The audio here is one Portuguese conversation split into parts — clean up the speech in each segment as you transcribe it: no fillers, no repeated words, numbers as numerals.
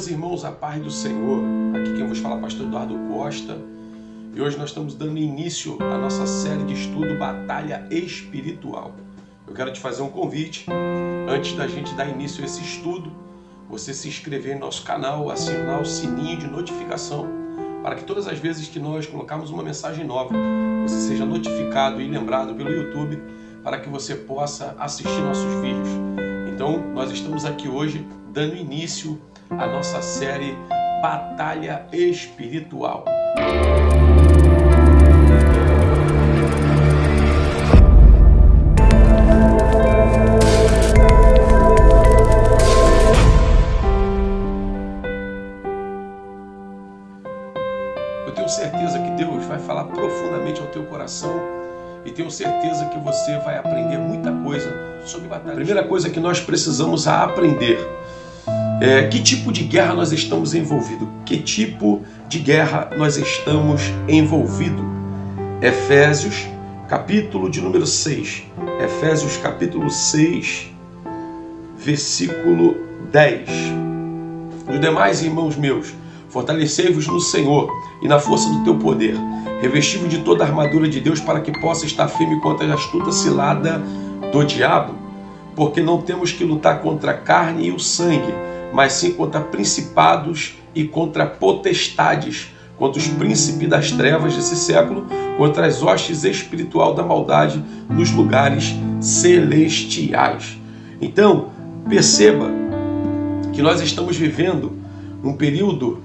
Meus irmãos, a paz do Senhor. Aqui quem vos fala é o pastor Eduardo Costa. E hoje nós estamos dando início à nossa série de estudo Batalha Espiritual. Eu quero te fazer um convite, antes da gente dar início a esse estudo, você se inscrever em nosso canal, assinar o sininho de notificação, para que todas as vezes que nós colocarmos uma mensagem nova, você seja notificado e lembrado pelo YouTube, para que você possa assistir nossos vídeos. Então, nós estamos aqui hoje dando início à nossa série Batalha Espiritual. Eu tenho certeza que Deus vai falar profundamente ao teu coração e tenho certeza que você vai aprender muita coisa sobre batalha. A primeira coisa que nós precisamos aprender é que tipo de guerra nós estamos envolvidos. Que tipo de guerra nós estamos envolvidos? Efésios, capítulo de número 6. Efésios, capítulo 6, versículo 10. Os demais, irmãos meus, fortalecei-vos no Senhor e na força do teu poder. Revesti-vos de toda a armadura de Deus para que possa estar firme contra a astuta cilada do diabo. Porque não temos que lutar contra a carne e o sangue, mas sim contra principados e contra potestades, contra os príncipes das trevas desse século, contra as hostes espiritual da maldade nos lugares celestiais. Então, perceba que nós estamos vivendo um período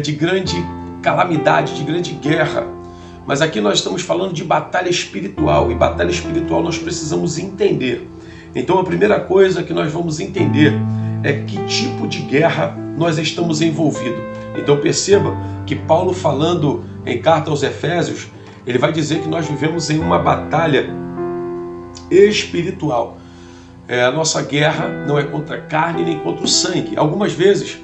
de grande calamidade, de grande guerra. Mas aqui nós estamos falando de batalha espiritual, e batalha espiritual nós precisamos entender. Então a primeira coisa que nós vamos entender é que tipo de guerra nós estamos envolvidos. Então perceba que Paulo, falando em carta aos Efésios, ele vai dizer que nós vivemos em uma batalha espiritual. A nossa guerra não é contra a carne nem contra o sangue. Algumas vezes,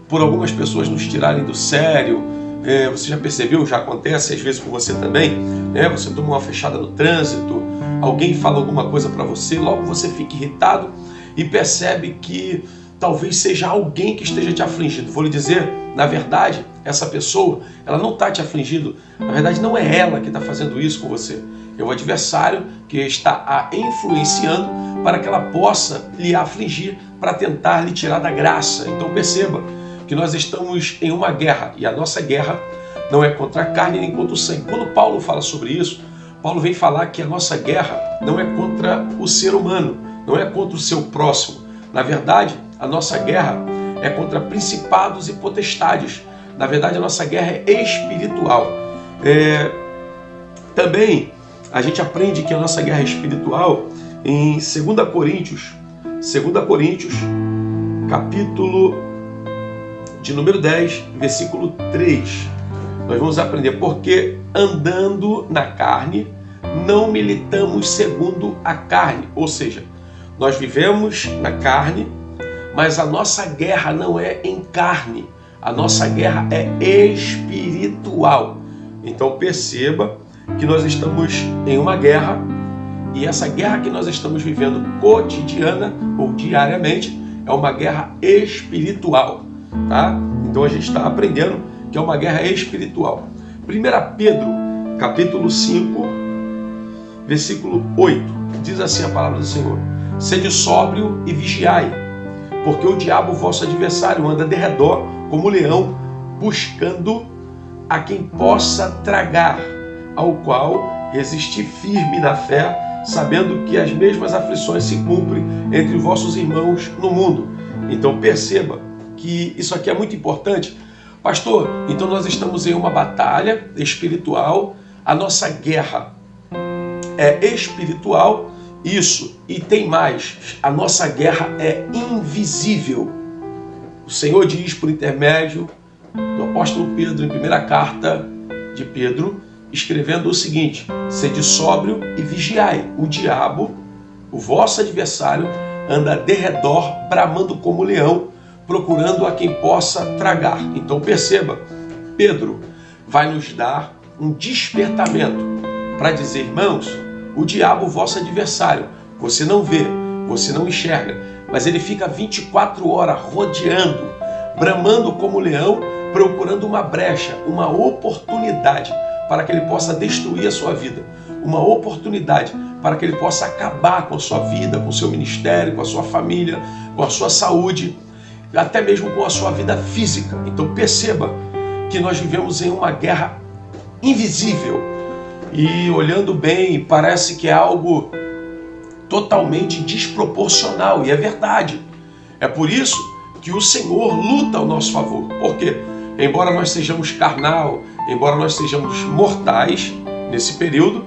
por algumas pessoas nos tirarem do sério, você já percebeu, já acontece às vezes com você também, você toma uma fechada no trânsito, alguém fala alguma coisa para você, logo você fica irritado e percebe que talvez seja alguém que esteja te afligindo. Vou lhe dizer, na verdade, essa pessoa, ela não está te afligindo, na verdade não é ela que está fazendo isso com você, é o adversário que está a influenciando para que ela possa lhe afligir, para tentar lhe tirar da graça. Então perceba que nós estamos em uma guerra, e a nossa guerra não é contra a carne nem contra o sangue. Quando Paulo fala sobre isso, Paulo vem falar que a nossa guerra não é contra o ser humano, não é contra o seu próximo. Na verdade, a nossa guerra é contra principados e potestades. Na verdade, a nossa guerra é espiritual. Também a gente aprende que a nossa guerra é espiritual em 2 Coríntios, capítulo de número 10, versículo 3. Nós vamos aprender: porque andando na carne, não militamos segundo a carne. Ou seja, nós vivemos na carne, mas a nossa guerra não é em carne. A nossa guerra é espiritual. Então perceba que nós estamos em uma guerra, e essa guerra que nós estamos vivendo cotidiana ou diariamente é uma guerra espiritual. Tá? Então a gente está aprendendo que é uma guerra espiritual. 1 Pedro, capítulo 5, versículo 8, diz assim a palavra do Senhor: sede sóbrio e vigiai, porque o diabo, vosso adversário, anda de redor como leão, buscando a quem possa tragar, ao qual resistir firme na fé, sabendo que as mesmas aflições se cumprem entre vossos irmãos no mundo. Então perceba que isso aqui é muito importante. Pastor, então nós estamos em uma batalha espiritual, a nossa guerra é espiritual, isso, e tem mais, a nossa guerra é invisível. O Senhor diz por intermédio do apóstolo Pedro, em primeira carta de Pedro, escrevendo o seguinte: sede sóbrio e vigiai, o diabo, o vosso adversário, anda de redor, bramando como leão, procurando a quem possa tragar. Então perceba, Pedro vai nos dar um despertamento para dizer: irmãos, o diabo, vosso adversário, você não vê, você não enxerga, mas ele fica 24 horas rodeando, bramando como leão, procurando uma brecha, uma oportunidade para que ele possa destruir a sua vida, uma oportunidade para que ele possa acabar com a sua vida, com o seu ministério, com a sua família, com a sua saúde, até mesmo com a sua vida física. Então perceba que nós vivemos em uma guerra invisível e, olhando bem, parece que é algo totalmente desproporcional, e é verdade. É por isso que o Senhor luta ao nosso favor. Por quê? Embora nós sejamos carnal, embora nós sejamos mortais nesse período,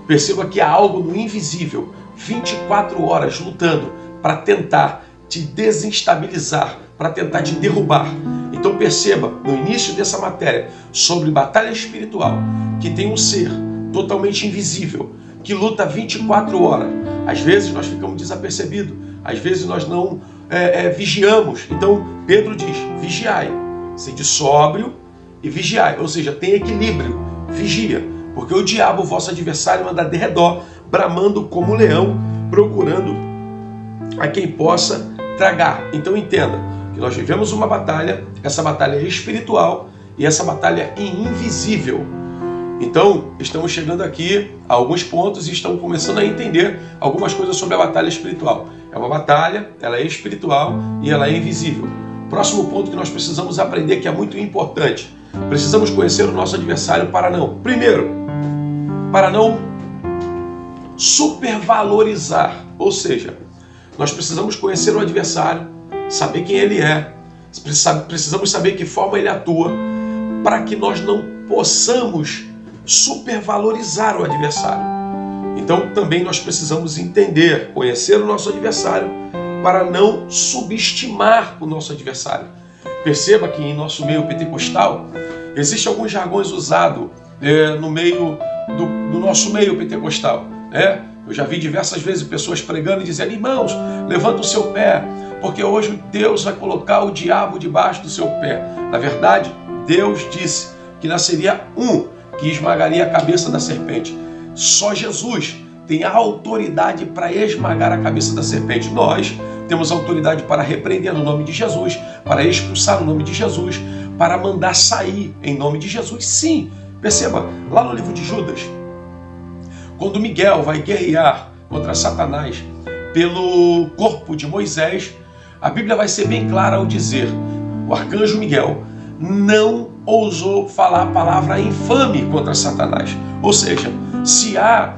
perceba que há algo no invisível, 24 horas lutando para tentar te desestabilizar, para tentar te derrubar. Então perceba, no início dessa matéria, sobre batalha espiritual, que tem um ser totalmente invisível, que luta 24 horas. Às vezes nós ficamos desapercebidos, às vezes nós não vigiamos. Então Pedro diz, vigiai, sede sóbrio e vigiai, ou seja, tem equilíbrio, vigia, porque o diabo, vosso adversário, anda de redor, bramando como leão, procurando a quem possa tragar. Então entenda que nós vivemos uma batalha, essa batalha é espiritual e essa batalha é invisível. Então estamos chegando aqui a alguns pontos e estamos começando a entender algumas coisas sobre a batalha espiritual. É uma batalha, ela é espiritual e ela é invisível. Próximo ponto que nós precisamos aprender, que é muito importante. Precisamos conhecer o nosso adversário para não supervalorizar. Ou seja, nós precisamos conhecer o adversário, saber quem ele é, precisamos saber que forma ele atua, para que nós não possamos supervalorizar o adversário. Então também nós precisamos entender, conhecer o nosso adversário, para não subestimar o nosso adversário. Perceba que em nosso meio pentecostal, existem alguns jargões usados no meio do nosso meio pentecostal. Eu já vi diversas vezes pessoas pregando e dizendo, irmãos, levanta o seu pé, porque hoje Deus vai colocar o diabo debaixo do seu pé. Na verdade, Deus disse que nasceria um que esmagaria a cabeça da serpente. Só Jesus tem a autoridade para esmagar a cabeça da serpente. Nós temos autoridade para repreender no nome de Jesus, para expulsar no nome de Jesus, para mandar sair em nome de Jesus. Sim, perceba, lá no livro de Judas, quando Miguel vai guerrear contra Satanás pelo corpo de Moisés, a Bíblia vai ser bem clara ao dizer, o arcanjo Miguel não ousou falar a palavra infame contra Satanás. Ou seja, se há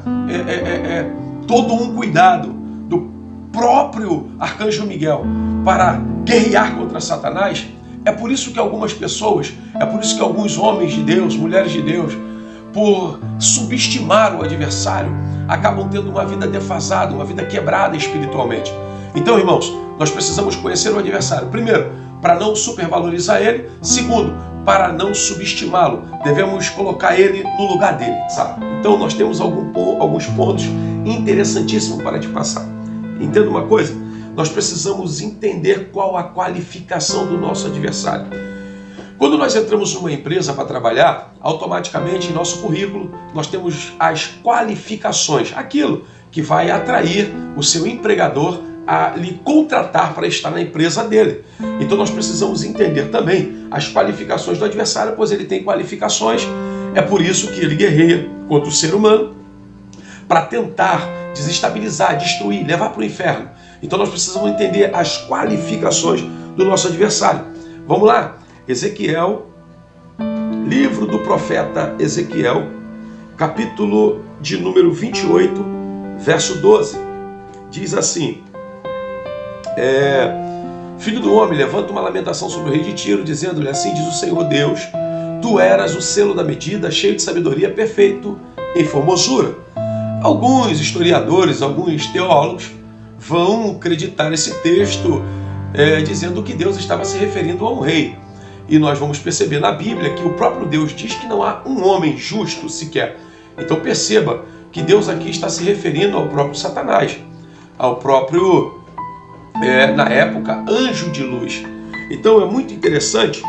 todo um cuidado do próprio arcanjo Miguel para guerrear contra Satanás, é por isso que algumas pessoas, é por isso que alguns homens de Deus, mulheres de Deus, por subestimar o adversário, acabam tendo uma vida defasada, uma vida quebrada espiritualmente. Então, irmãos, nós precisamos conhecer o adversário. Primeiro, para não supervalorizar ele. Segundo, para não subestimá-lo. Devemos colocar ele no lugar dele, sabe? Então, nós temos alguns pontos interessantíssimos para te passar. Entenda uma coisa? Nós precisamos entender qual a qualificação do nosso adversário. Quando nós entramos numa empresa para trabalhar, automaticamente em nosso currículo nós temos as qualificações, aquilo que vai atrair o seu empregador a lhe contratar para estar na empresa dele. Então nós precisamos entender também as qualificações do adversário, pois ele tem qualificações. É por isso que ele guerreia contra o ser humano para tentar desestabilizar, destruir, levar para o inferno. Então nós precisamos entender as qualificações do nosso adversário. Vamos lá. Ezequiel, livro do profeta Ezequiel, capítulo de número 28, verso 12, diz assim, filho do homem, levanta uma lamentação sobre o rei de Tiro, dizendo-lhe, assim diz o Senhor Deus, tu eras o selo da medida, cheio de sabedoria, perfeito em formosura. Alguns historiadores, alguns teólogos vão acreditar esse texto dizendo que Deus estava se referindo a um rei. E nós vamos perceber na Bíblia que o próprio Deus diz que não há um homem justo sequer. Então perceba que Deus aqui está se referindo ao próprio Satanás, ao próprio, na época, anjo de luz. Então é muito interessante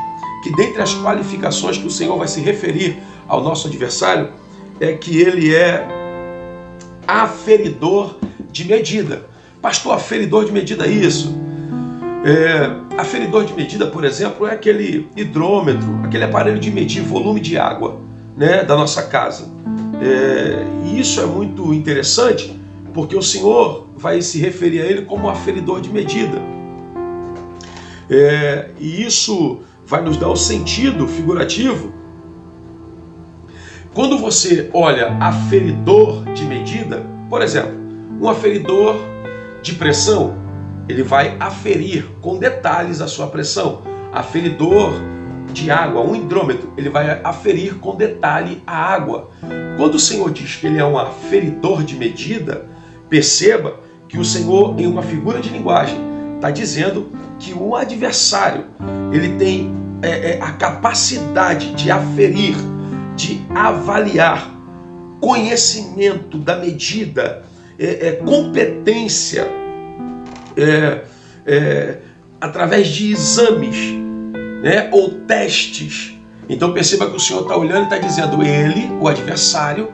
que dentre as qualificações que o Senhor vai se referir ao nosso adversário, é que ele é aferidor de medida. Pastor, aferidor de medida, isso. Aferidor de medida, por exemplo, é aquele hidrômetro, aquele aparelho de medir volume de água, né, da nossa casa. E isso é muito interessante, porque o Senhor vai se referir a ele como aferidor de medida. E isso vai nos dar o sentido figurativo. Quando você olha aferidor de medida, por exemplo, um aferidor de pressão, ele vai aferir com detalhes a sua pressão. Aferidor de água, um hidrômetro, ele vai aferir com detalhe a água. Quando o Senhor diz que ele é um aferidor de medida, perceba que o Senhor, em uma figura de linguagem, está dizendo que o adversário, ele tem a capacidade de aferir, de avaliar, conhecimento da medida, competência, através de exames, né, ou testes. Então perceba que o Senhor está olhando e está dizendo, ele, o adversário,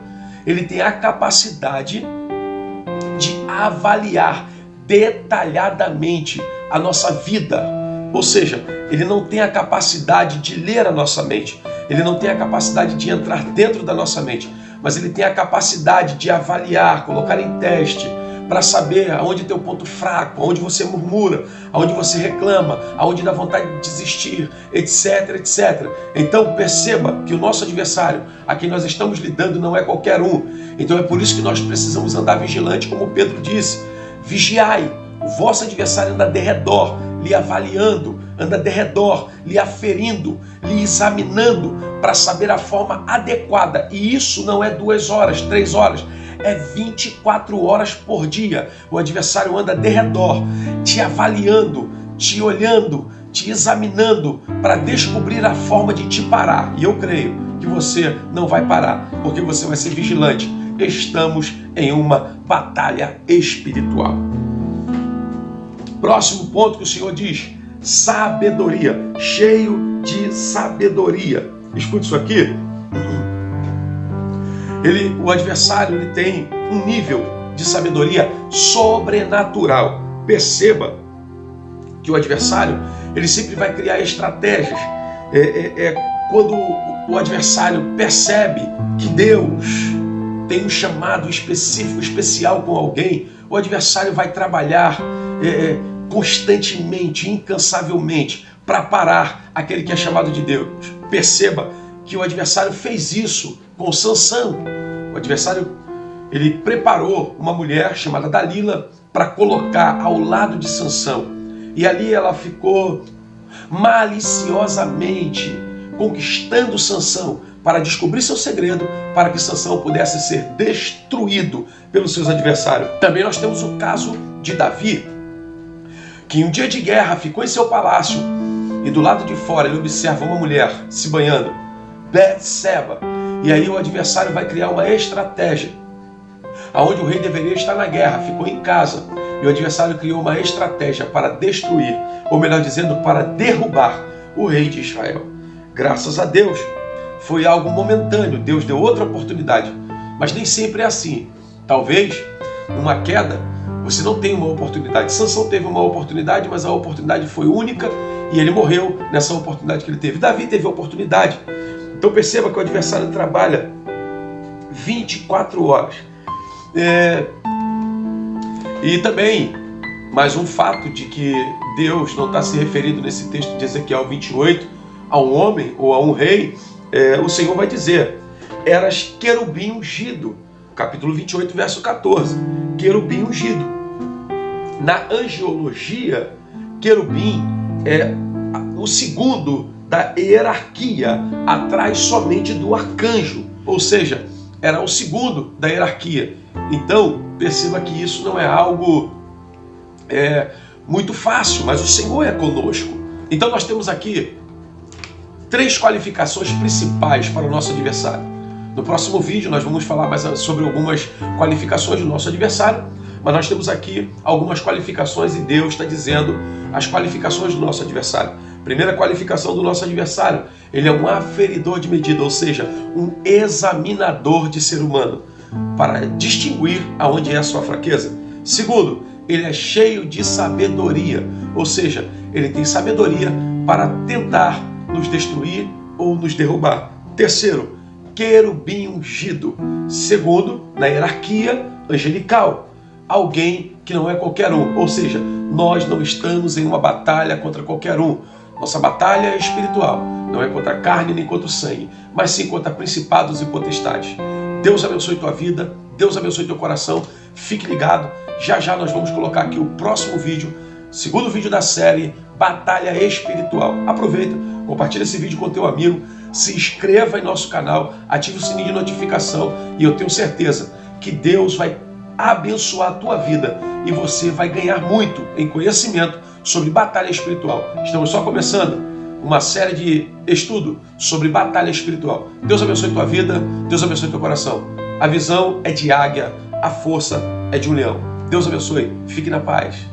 ele tem a capacidade de avaliar detalhadamente a nossa vida. Ou seja, ele não tem a capacidade de ler a nossa mente, ele não tem a capacidade de entrar dentro da nossa mente, mas ele tem a capacidade de avaliar, colocar em teste, para saber aonde tem o ponto fraco, aonde você murmura, aonde você reclama, aonde dá vontade de desistir, etc, etc. Então perceba que o nosso adversário, a quem nós estamos lidando, não é qualquer um. Então é por isso que nós precisamos andar vigilante, como Pedro disse. Vigiai, o vosso adversário anda de redor, lhe avaliando, anda de redor, lhe aferindo, lhe examinando, para saber a forma adequada. E isso não é 2 horas, 3 horas, é 24 horas por dia. O adversário anda de redor, te avaliando, te olhando, te examinando, para descobrir a forma de te parar. E eu creio que você não vai parar, porque você vai ser vigilante. Estamos em uma batalha espiritual. Próximo ponto que o Senhor diz: sabedoria, cheio de sabedoria. Escute isso aqui. O adversário, ele tem um nível de sabedoria sobrenatural. Perceba que o adversário, ele sempre vai criar estratégias. Quando o adversário percebe que Deus tem um chamado específico, especial com alguém, o adversário vai trabalhar constantemente, incansavelmente, para parar aquele que é chamado de Deus. Perceba que o adversário fez isso com Sansão. O adversário, ele preparou uma mulher chamada Dalila para colocar ao lado de Sansão. E ali ela ficou maliciosamente conquistando Sansão para descobrir seu segredo, para que Sansão pudesse ser destruído pelos seus adversários. Também nós temos o caso de Davi, que em um dia de guerra ficou em seu palácio e do lado de fora ele observa uma mulher se banhando, Betseba. E aí o adversário vai criar uma estratégia. Aonde o rei deveria estar na guerra, ficou em casa. E o adversário criou uma estratégia para destruir, ou melhor dizendo, para derrubar o rei de Israel. Graças a Deus, foi algo momentâneo. Deus deu outra oportunidade. Mas nem sempre é assim. Talvez, numa queda, você não tenha uma oportunidade. Sansão teve uma oportunidade, mas a oportunidade foi única e ele morreu nessa oportunidade que ele teve. Davi teve a oportunidade. Então perceba que o adversário trabalha 24 horas. E também, mais um fato de que Deus não está se referindo nesse texto de Ezequiel 28 a um homem ou a um rei. O Senhor vai dizer: eras querubim ungido. Capítulo 28, verso 14. Querubim ungido. Na angiologia, querubim é o segundo da hierarquia, atrás somente do arcanjo, ou seja, era o segundo da hierarquia. Então, perceba que isso não é algo muito fácil, mas o Senhor é conosco. Então nós temos aqui 3 qualificações principais para o nosso adversário. No próximo vídeo nós vamos falar mais sobre algumas qualificações do nosso adversário, mas nós temos aqui algumas qualificações e Deus está dizendo as qualificações do nosso adversário. Primeira qualificação do nosso adversário: ele é um aferidor de medida, ou seja, um examinador de ser humano, para distinguir aonde é a sua fraqueza. Segundo, ele é cheio de sabedoria, ou seja, ele tem sabedoria para tentar nos destruir ou nos derrubar. Terceiro, querubim ungido. Segundo, na hierarquia angelical, alguém que não é qualquer um, ou seja, nós não estamos em uma batalha contra qualquer um. Nossa batalha é espiritual, não é contra a carne nem contra o sangue, mas sim contra principados e potestades. Deus abençoe tua vida, Deus abençoe teu coração, fique ligado, já já nós vamos colocar aqui o próximo vídeo, segundo vídeo da série Batalha Espiritual. Aproveita, compartilha esse vídeo com teu amigo, se inscreva em nosso canal, ative o sininho de notificação e eu tenho certeza que Deus vai abençoar a tua vida e você vai ganhar muito em conhecimento sobre batalha espiritual. Estamos só começando uma série de estudo sobre batalha espiritual. Deus abençoe tua vida, Deus abençoe teu coração. A visão é de águia, a força é de um leão. Deus abençoe, fique na paz.